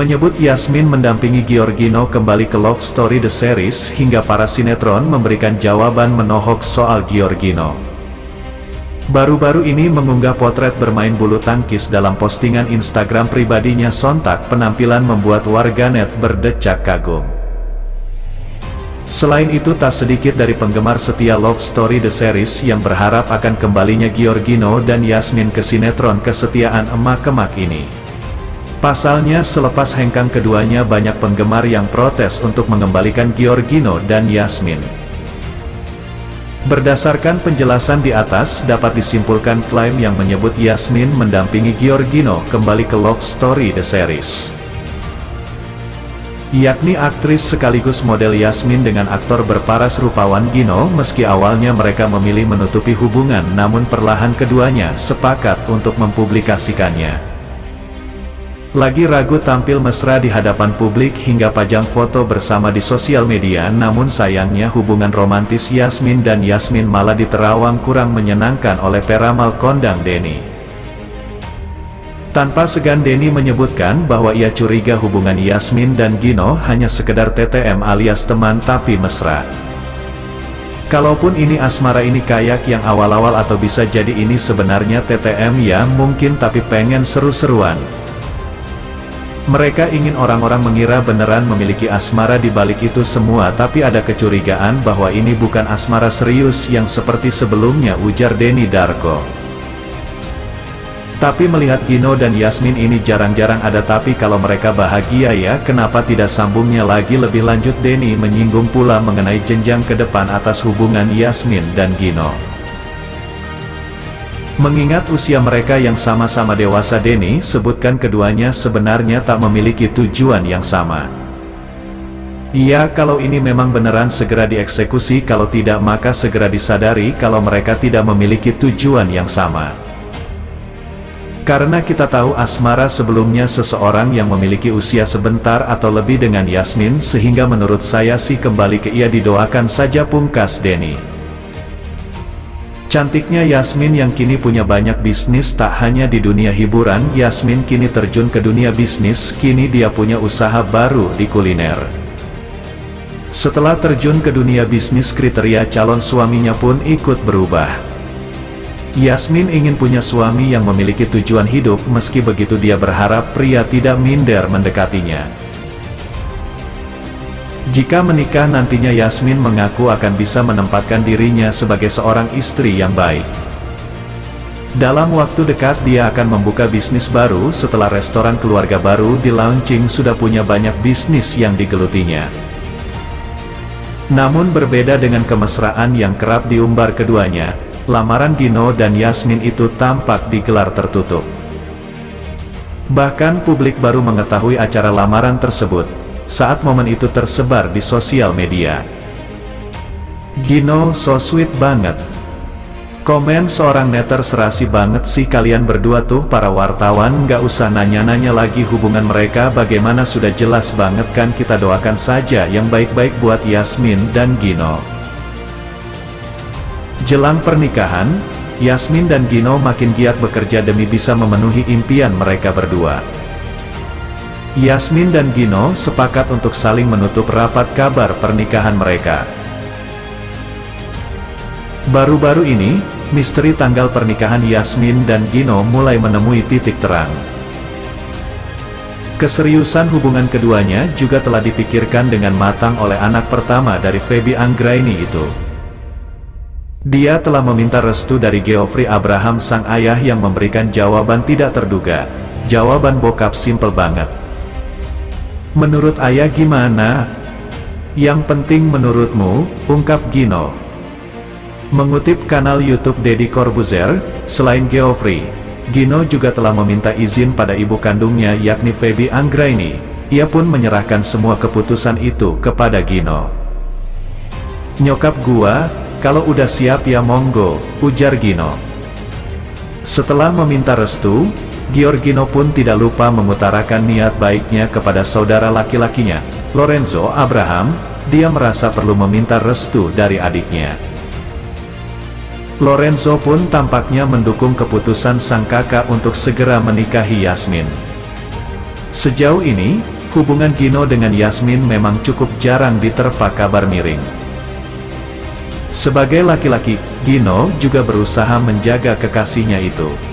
menyebut Yasmin mendampingi Giorgino kembali ke Love Story The Series hingga para sinetron memberikan jawaban menohok soal Giorgino. Baru-baru ini mengunggah potret bermain bulu tangkis dalam postingan Instagram pribadinya, sontak penampilan membuat warganet berdecak kagum. Selain itu, tak sedikit dari penggemar setia Love Story The Series yang berharap akan kembalinya Giorgino dan Yasmin ke sinetron kesetiaan emak-emak ini. Pasalnya, selepas hengkang keduanya, banyak penggemar yang protes untuk mengembalikan Giorgino dan Yasmin. Berdasarkan penjelasan di atas, dapat disimpulkan klaim yang menyebut Yasmin mendampingi Giorgino kembali ke Love Story The Series, yakni aktris sekaligus model Yasmin dengan aktor berparas rupawan Gino. Meski awalnya mereka memilih menutupi hubungan, namun perlahan keduanya sepakat untuk mempublikasikannya. Lagi ragu tampil mesra di hadapan publik hingga pajang foto bersama di sosial media, namun sayangnya hubungan romantis Yasmin dan Yasmin malah diterawang kurang menyenangkan oleh peramal kondang Denny. Tanpa segan Denny menyebutkan bahwa ia curiga hubungan Yasmin dan Gino hanya sekedar TTM alias teman tapi mesra. Kalaupun ini asmara, ini kayak yang awal-awal, atau bisa jadi ini sebenarnya TTM ya mungkin, tapi pengen seru-seruan. Mereka ingin orang-orang mengira beneran memiliki asmara di balik itu semua, tapi ada kecurigaan bahwa ini bukan asmara serius yang seperti sebelumnya, ujar Denny Darko. Tapi melihat Gino dan Yasmin ini jarang-jarang ada, tapi kalau mereka bahagia ya kenapa tidak sambungnya lagi lebih lanjut. Denny menyinggung pula mengenai jenjang ke depan atas hubungan Yasmin dan Gino. Mengingat usia mereka yang sama-sama dewasa, Denny sebutkan keduanya sebenarnya tak memiliki tujuan yang sama. Iya, kalau ini memang beneran segera dieksekusi, kalau tidak maka segera disadari kalau mereka tidak memiliki tujuan yang sama. Karena kita tahu asmara sebelumnya seseorang yang memiliki usia sebentar atau lebih dengan Yasmin, sehingga menurut saya sih kembali ke ia didoakan saja, pungkas Denny. Cantiknya Yasmin yang kini punya banyak bisnis, tak hanya di dunia hiburan. Yasmin kini terjun ke dunia bisnis, kini dia punya usaha baru di kuliner. Setelah terjun ke dunia bisnis, kriteria calon suaminya pun ikut berubah. Yasmin ingin punya suami yang memiliki tujuan hidup, meski begitu dia berharap pria tidak minder mendekatinya. Jika menikah nantinya, Yasmin mengaku akan bisa menempatkan dirinya sebagai seorang istri yang baik. Dalam waktu dekat dia akan membuka bisnis baru setelah restoran keluarga baru di launching, sudah punya banyak bisnis yang digelutinya. Namun berbeda dengan kemesraan yang kerap diumbar keduanya, lamaran Gino dan Yasmin itu tampak digelar tertutup. Bahkan publik baru mengetahui acara lamaran tersebut saat momen itu tersebar di sosial media. Gino so sweet banget. Komen seorang netter, serasi banget sih kalian berdua tuh para wartawan, nggak usah nanya-nanya lagi hubungan mereka bagaimana, sudah jelas banget kan, kita doakan saja yang baik-baik buat Yasmin dan Gino. Jelang pernikahan, Yasmin dan Gino makin giat bekerja demi bisa memenuhi impian mereka berdua. Yasmin dan Gino sepakat untuk saling menutup rapat kabar pernikahan mereka. Baru-baru ini, misteri tanggal pernikahan Yasmin dan Gino mulai menemui titik terang. Keseriusan hubungan keduanya juga telah dipikirkan dengan matang oleh anak pertama dari Feby Anggraini itu. Dia telah meminta restu dari Geoffrey Abraham, sang ayah, yang memberikan jawaban tidak terduga. Jawaban bokap simple banget. Menurut ayah gimana? Yang penting menurutmu, ungkap Gino. Mengutip kanal YouTube Deddy Corbuzier, selain Geoffrey, Gino juga telah meminta izin pada ibu kandungnya yakni Feby Anggraini. Ia pun menyerahkan semua keputusan itu kepada Gino. Nyokap gua, kalau udah siap ya monggo, ujar Gino. Setelah meminta restu, Giorgino pun tidak lupa mengutarakan niat baiknya kepada saudara laki-lakinya, Lorenzo Abraham. Dia merasa perlu meminta restu dari adiknya. Lorenzo pun tampaknya mendukung keputusan sang kakak untuk segera menikahi Yasmin. Sejauh ini, hubungan Gino dengan Yasmin memang cukup jarang diterpa kabar miring. Sebagai laki-laki, Gino juga berusaha menjaga kekasihnya itu.